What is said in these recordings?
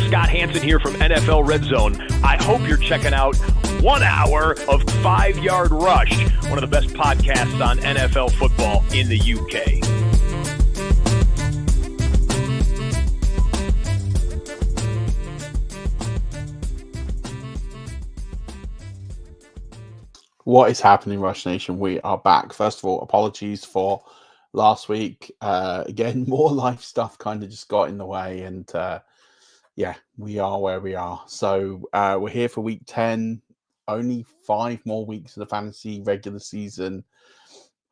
Scott Hansen here from NFL Red Zone. I hope you're checking out 1 hour of 5 Yard Rush, one of the best podcasts on NFL football in the UK. What is happening, Rush Nation? We are back. First of all, apologies for last week. Again, more life stuff kind of just got in the way, and we are where we are. So we're here for week 10. Only 5 more weeks of the fantasy regular season.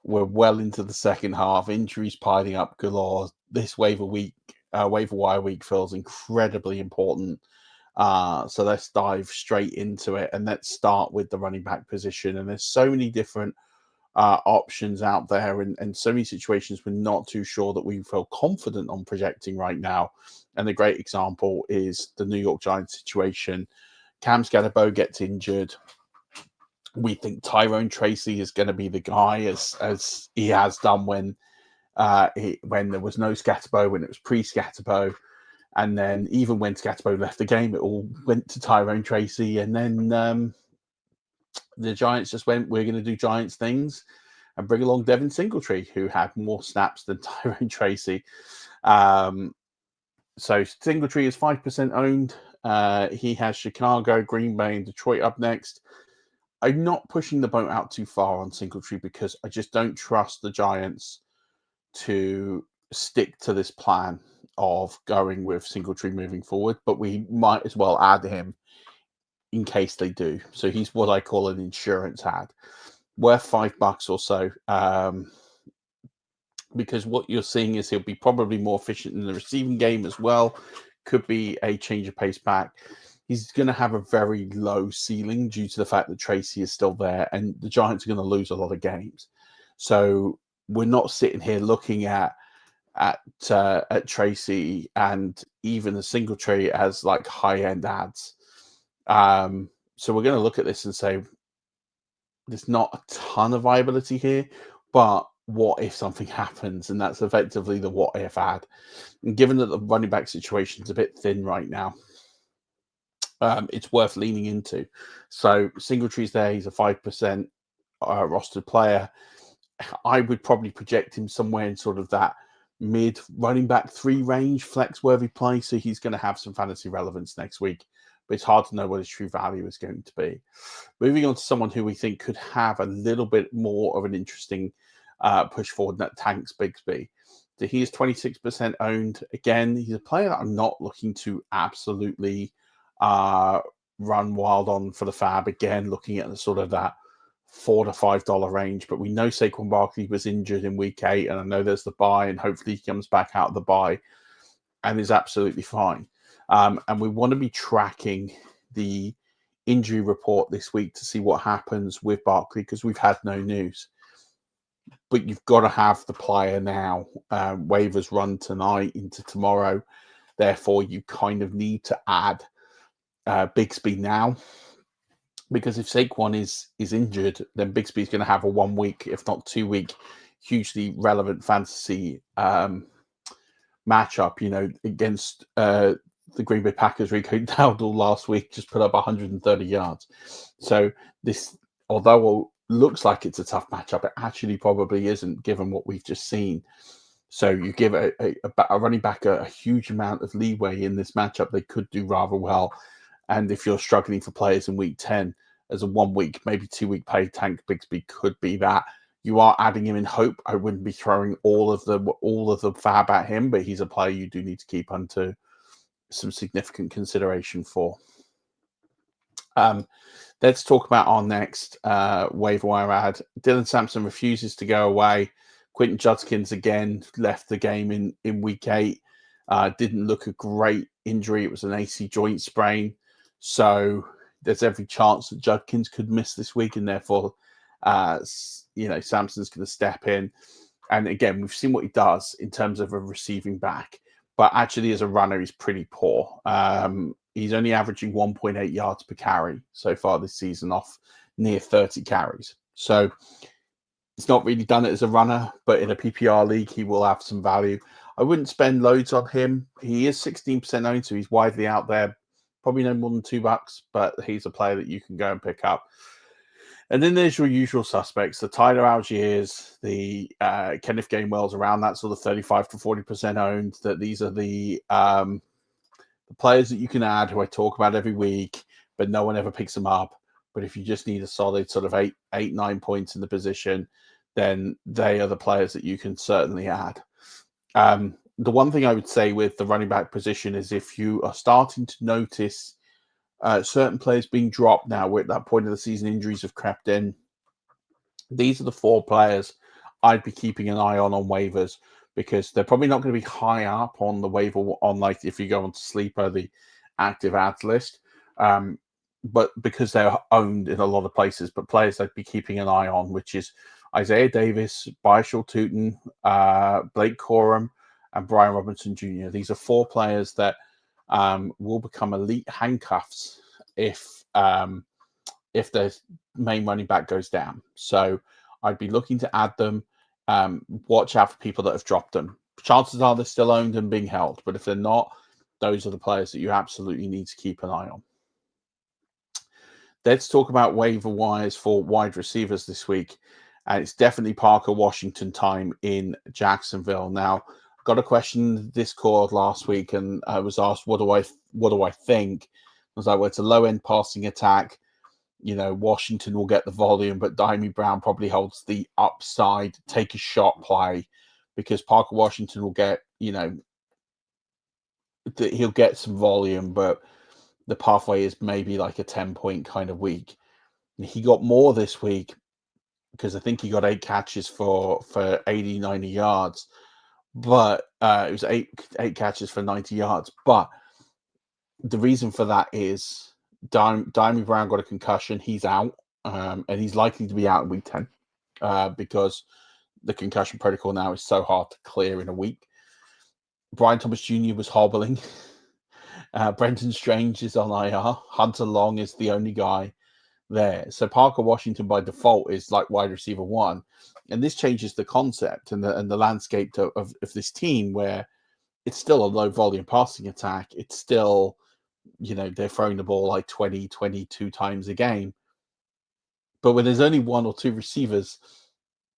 We're well into the second half. Injuries piling up galore. This waiver wire week feels incredibly important. So let's dive straight into it, and let's start with the running back position. And there's so many different options out there, and so many situations we're not too sure that we feel confident on projecting right now. And the great example is the New York Giants situation. Cam Scatterbo gets injured. We think Tyrone Tracy is going to be the guy, as he has done when there was no Scatterbo, when it was pre-Scatterbo. And then even when Scatterbo left the game, it all went to Tyrone Tracy. And then the Giants just went, we're going to do Giants things and bring along Devin Singletary, who had more snaps than Tyrone Tracy. So Singletary is 5% owned. He has Chicago, Green Bay, and Detroit up next. I'm not pushing the boat out too far on Singletary because I just don't trust the Giants to stick to this plan of going with Singletary moving forward, but we might as well add him in case they do. So he's what I call an insurance ad, worth $5 or so, because what you're seeing is he'll be probably more efficient in the receiving game as well. Could be a change of pace back. He's going to have a very low ceiling due to the fact that Tracy is still there, and the Giants are going to lose a lot of games. So we're not sitting here looking at Tracy and even the Singletary as like high-end ads. So we're going to look at this and say there's not a ton of viability here, but what if something happens? And that's effectively the what if ad. And given that the running back situation is a bit thin right now, it's worth leaning into. So Singletary's there. He's a 5% rostered player. I would probably project him somewhere in sort of that mid running back 3 range, flex worthy play. So he's going to have some fantasy relevance next week, but it's hard to know what his true value is going to be. Moving on to someone who we think could have a little bit more of an interesting push forward, that Tanks Bigsby. So he is 26% owned. Again, he's a player that I'm not looking to absolutely run wild on for the fab. Again, looking at the sort of that $4 to $5 range, but we know Saquon Barkley was injured in week 8, and I know there's the bye, and hopefully he comes back out of the bye and is absolutely fine. And we want to be tracking the injury report this week to see what happens with Barkley, because we've had no news. But you've got to have the player now. Waivers run tonight into tomorrow. Therefore, you kind of need to add Bigsby now. Because if Saquon is injured, then Bigsby is going to have a 1 week, if not 2 week, hugely relevant fantasy matchup. Against the Green Bay Packers. Rico Dowdle last week just put up 130 yards. So this, although it looks like it's a tough matchup, it actually probably isn't, given what we've just seen. So you give a running back a huge amount of leeway in this matchup. They could do rather well. And if you're struggling for players in week 10, as a 1 week, maybe 2 week play, Tank Bigsby could be that. You are adding him in hope. I wouldn't be throwing all of the fab at him, but he's a player you do need to keep onto some significant consideration for. Let's talk about our next waiver wire ad. Dylan Sampson refuses to go away. Quentin Judkins again left the game in week 8. Didn't look a great injury. It was an AC joint sprain. So there's every chance that Judkins could miss this week, and therefore, Sampson's going to step in. And again, we've seen what he does in terms of a receiving back, but actually as a runner, he's pretty poor. He's only averaging 1.8 yards per carry so far this season off near 30 carries. So he's not really done it as a runner, but in a PPR league, he will have some value. I wouldn't spend loads on him. He is 16% owned, so he's widely out there. Probably no more than $2, but he's a player that you can go and pick up. And then there's your usual suspects, the Tyler Algiers, the Kenneth Gainwells, around that sort of 35 to 40% owned. That these are the players that you can add who I talk about every week, but no one ever picks them up. But if you just need a solid sort of 9 points in the position, then they are the players that you can certainly add. The one thing I would say with the running back position is if you are starting to notice certain players being dropped now, we're at that point of the season, injuries have crept in. These are the 4 players I'd be keeping an eye on waivers, because they're probably not going to be high up on the waiver, on like if you go on to Sleeper, the active ads list, but because they're owned in a lot of places. But players I'd be keeping an eye on, which is Isaiah Davis, Byshul Tootin, Blake Corum, and Brian Robinson Jr. These are 4 players that will become elite handcuffs if their main running back goes down. So I'd be looking to add them. Watch out for people that have dropped them. Chances are they're still owned and being held, but if they're not, those are the players that you absolutely need to keep an eye on. Let's talk about waiver wires for wide receivers this week. And it's definitely Parker Washington time in Jacksonville. Now, I got a question in Discord last week, and I was asked, what do I think? I was like, well, it's a low-end passing attack. You know, Washington will get the volume, but Dimey Brown probably holds the upside, take a shot play, because Parker Washington will get, he'll get some volume, but the pathway is maybe like a 10-point kind of week. He got more this week because I think he got 8 catches for 80, 90 yards, but it was eight catches for 90 yards. But the reason for that is Dimey Brown got a concussion. He's out, and he's likely to be out in week 10 because the concussion protocol now is so hard to clear in a week. Brian Thomas Jr. was hobbling. Brenton Strange is on IR. Hunter Long is the only guy there. So Parker Washington by default is like wide receiver 1. And this changes the concept and the landscape of this team, where it's still a low volume passing attack. It's still, they're throwing the ball like 20, 22 times a game. But when there's only 1 or 2 receivers,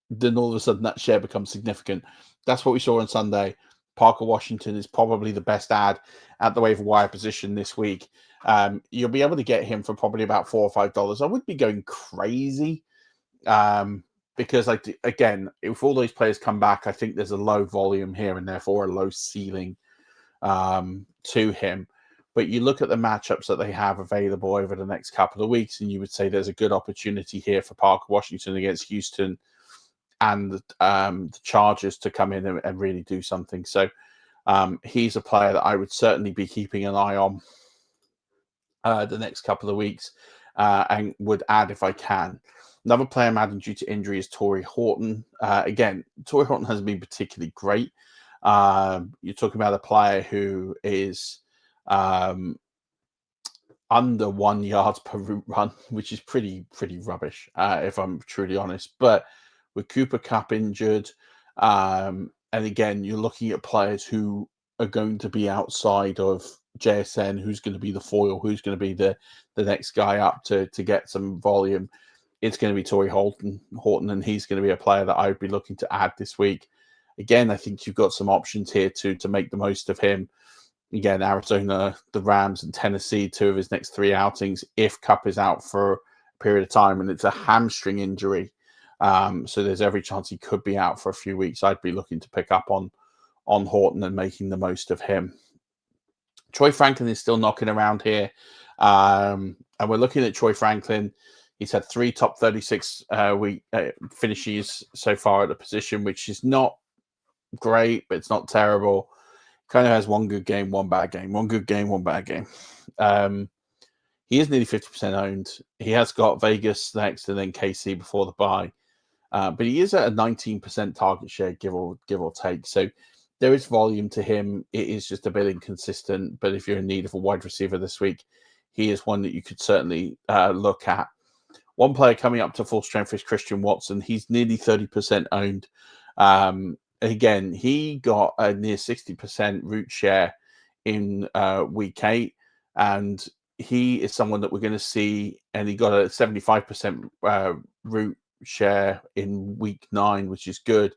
then all of a sudden that share becomes significant. That's what we saw on Sunday. Parker Washington is probably the best ad at the waiver wire position this week. You'll be able to get him for probably about $4 or $5. I wouldn't be going crazy because, again, if all those players come back, I think there's a low volume here and therefore a low ceiling to him. But you look at the matchups that they have available over the next couple of weeks, and you would say there's a good opportunity here for Parker Washington against Houston and the Chargers to come in and really do something. So he's a player that I would certainly be keeping an eye on the next couple of weeks and would add if I can. Another player I'm adding due to injury is Torrey Horton. Again, Torrey Horton hasn't been particularly great. You're talking about a player who is under 1 yards per route run, which is pretty rubbish, if I'm truly honest. But with Cooper Kupp injured, and again, you're looking at players who are going to be outside of JSN, who's going to be the foil, who's going to be the next guy up to get some volume. It's going to be Torrey Horton, and he's going to be a player that I would be looking to add this week. Again, I think you've got some options here to make the most of him. Again, Arizona, the Rams, and Tennessee, 2 of his next 3 outings, if Kupp is out for a period of time, and it's a hamstring injury. So there's every chance he could be out for a few weeks. I'd be looking to pick up on Horton and making the most of him. Troy Franklin is still knocking around here. And we're looking at Troy Franklin. He's had 3 top 36 finishes so far at the position, which is not great, but it's not terrible. Kind of has 1 good game, 1 bad game, 1 good game, 1 bad game. He is nearly 50% owned. He has got Vegas next and then KC before the bye. But he is at a 19% target share, give or take. So there is volume to him. It is just a bit inconsistent. But if you're in need of a wide receiver this week, he is one that you could certainly look at. One player coming up to full strength is Christian Watson. He's nearly 30% owned. again, he got a near 60% route share in week 8, and he is someone that we're going to see, and he got a 75% route share in week 9, which is good.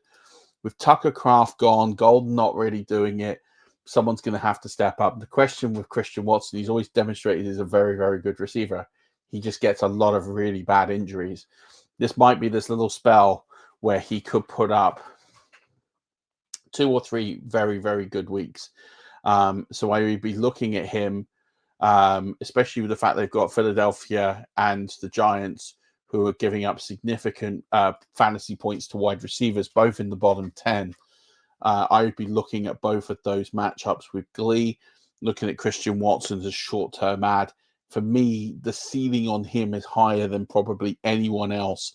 With Tucker Kraft gone, Golden not really doing it, someone's going to have to step up. The question with Christian Watson, he's always demonstrated he's a very, very good receiver. He just gets a lot of really bad injuries. This might be this little spell where he could put up 2 or 3 very, very good weeks. So I would be looking at him, especially with the fact they've got Philadelphia and the Giants, who are giving up significant fantasy points to wide receivers, both in the bottom 10. I would be looking at both of those matchups with glee, looking at Christian Watson as a short-term ad. For me, the ceiling on him is higher than probably anyone else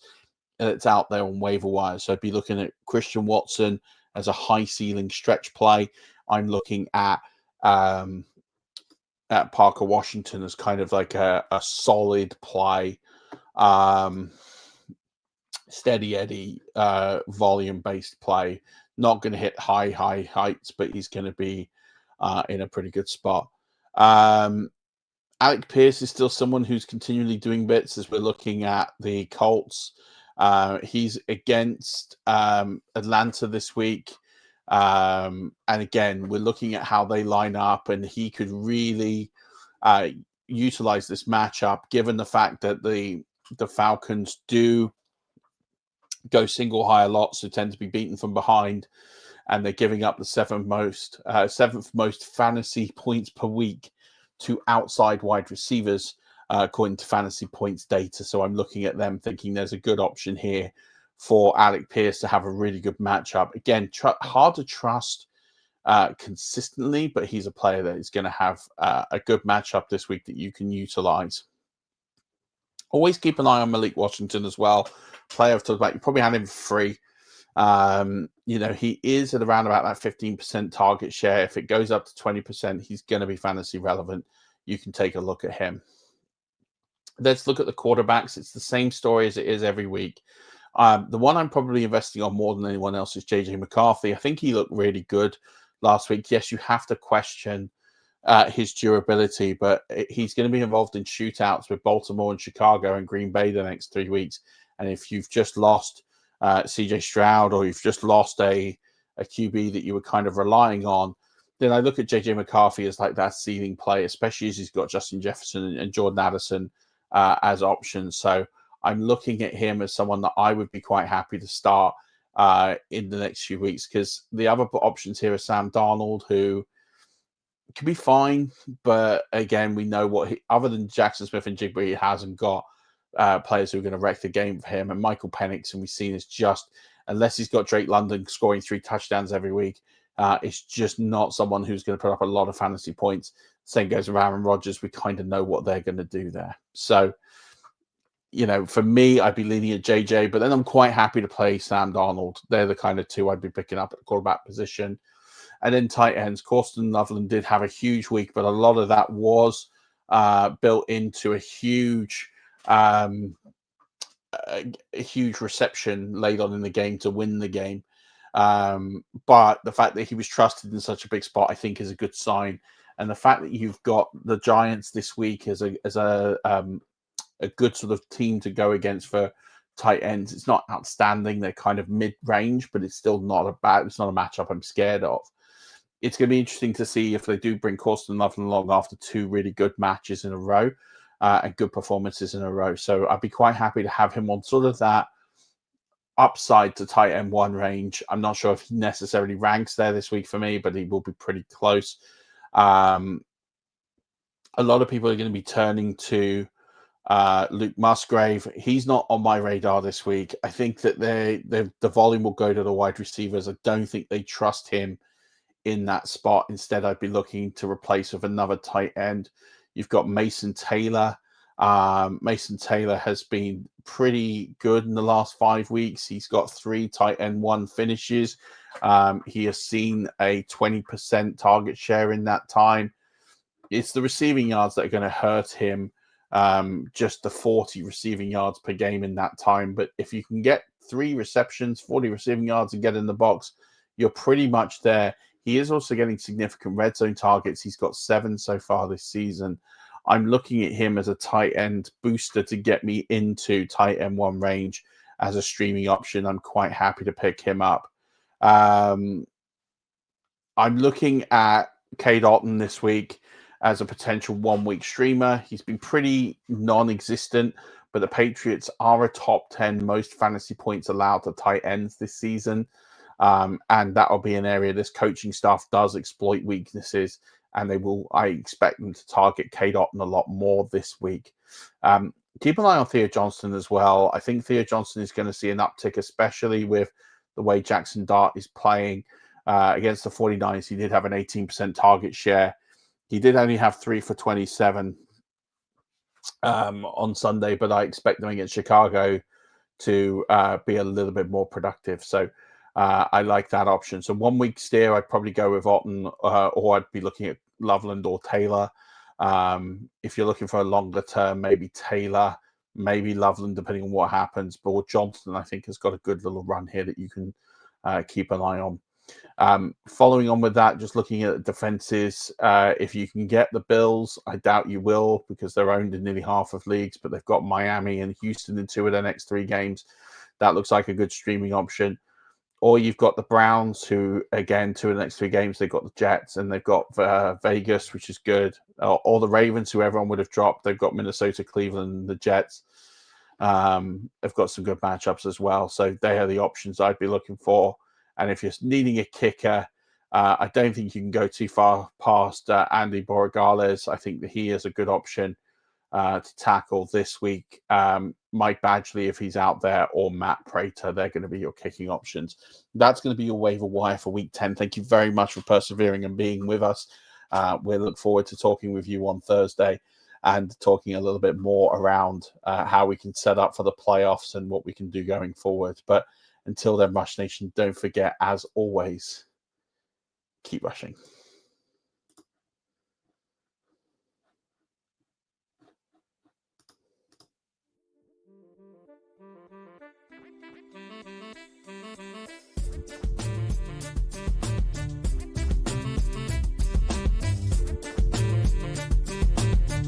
that's out there on waiver wire. So I'd be looking at Christian Watson as a high-ceiling stretch play. I'm looking at Parker Washington as kind of like a solid play, steady Eddie, volume-based play. Not going to hit high heights, but he's going to be in a pretty good spot. Alec Pierce is still someone who's continually doing bits as we're looking at the Colts. He's against Atlanta this week. And again, we're looking at how they line up, and he could really utilize this matchup, given the fact that the Falcons do go single high a lot, so tend to be beaten from behind, and they're giving up the seventh most fantasy points per week to outside wide receivers, according to fantasy points data. So I'm looking at them thinking there's a good option here for Alec Pierce to have a really good matchup. Again, hard to trust consistently, but he's a player that is going to have a good matchup this week that you can utilize. Always keep an eye on Malik Washington as well. Player I've talked about. You probably had him free. He is at around about that 15% target share. If it goes up to 20%, he's going to be fantasy relevant. You can take a look at him. Let's look at the quarterbacks. It's the same story as it is every week. The one I'm probably investing on more than anyone else is JJ McCarthy. I think he looked really good last week. Yes, you have to question his durability, but he's going to be involved in shootouts with Baltimore and Chicago and Green Bay the next 3 weeks. And if you've just lost CJ Stroud, or you've just lost a QB that you were kind of relying on, then I look at JJ McCarthy as like that ceiling play, especially as he's got Justin Jefferson and Jordan Addison as options. So I'm looking at him as someone that I would be quite happy to start in the next few weeks, because the other options here are Sam Darnold, who can be fine, but again, we know what other than Jackson Smith and Jigba, he hasn't got players who are going to wreck the game for him. And Michael Penix, and we've seen, is just, unless he's got Drake London scoring 3 touchdowns every week, it's just not someone who's going to put up a lot of fantasy points. Same goes with Aaron Rodgers. We kind of know what they're going to do there. So, for me, I'd be leaning at JJ, but then I'm quite happy to play Sam Darnold. They're the kind of two I'd be picking up at the quarterback position. And then tight ends, Corsten Loveland did have a huge week, but a lot of that was built into a huge reception late on in the game to win the game. But the fact that he was trusted in such a big spot, I think, is a good sign. And the fact that you've got the Giants this week as a good sort of team to go against for tight ends, it's not outstanding. They're kind of mid-range, but it's still not it's not a matchup I'm scared of. It's going to be interesting to see if they do bring Corsten Loveland along after 2 really good matches in a row and good performances in a row. So I'd be quite happy to have him on sort of that upside to tight end 1 range. I'm not sure if he necessarily ranks there this week for me, but he will be pretty close. A lot of people are going to be turning to Luke Musgrave. He's not on my radar this week. I think that the volume will go to the wide receivers. I don't think they trust him in that spot. Instead, I'd be looking to replace with another tight end. You've got Mason Taylor. Mason Taylor has been pretty good in the last 5 weeks. He's got 3 tight end 1 finishes. He has seen a 20% target share in that time. It's the receiving yards that are going to hurt him. Just the 40 receiving yards per game in that time. But if you can get 3 receptions, 40 receiving yards, and get in the box, you're pretty much there. He is also getting significant red zone targets. He's got 7 so far this season. I'm looking at him as a tight end booster to get me into tight end 1 range as a streaming option. I'm quite happy to pick him up. I'm looking at Cade Otton this week as a potential 1-week streamer. He's been pretty non-existent, but the Patriots are a top 10 most fantasy points allowed to tight ends this season. And that will be an area this coaching staff does exploit weaknesses, and I expect them to target Cade Otton a lot more this week. Keep an eye on Theo Johnson as well. I think Theo Johnson is going to see an uptick, especially with the way Jackson Dart is playing against the 49ers. He did have an 18% target share. He did only have 3 for 27 on Sunday, but I expect them against Chicago to be a little bit more productive. So I like that option. So 1 week steer, I'd probably go with Otton, or I'd be looking at Loveland or Taylor. If you're looking for a longer term, maybe Taylor, maybe Loveland, depending on what happens. But Johnson, I think, has got a good little run here that you can keep an eye on. Following on with that, just looking at defenses, if you can get the Bills, I doubt you will because they're owned in nearly half of leagues, but they've got Miami and Houston in 2 of their next 3 games. That looks like a good streaming option. Or you've got the Browns, who, again, 2 of the next 3 games, they've got the Jets and they've got Vegas, which is good. Or the Ravens, who everyone would have dropped. They've got Minnesota, Cleveland, and the Jets. They've got some good matchups as well. So they are the options I'd be looking for. And if you're needing a kicker, I don't think you can go too far past Andy Borregales. I think that he is a good option to tackle this week. Mike Badgley, if he's out there, or Matt Prater, they're going to be your kicking options. That's going to be your waiver wire for week 10. Thank you very much for persevering and being with us. We look forward to talking with you on Thursday and talking a little bit more around how we can set up for the playoffs and what we can do going forward. But until then, Rush Nation, don't forget, as always, keep rushing.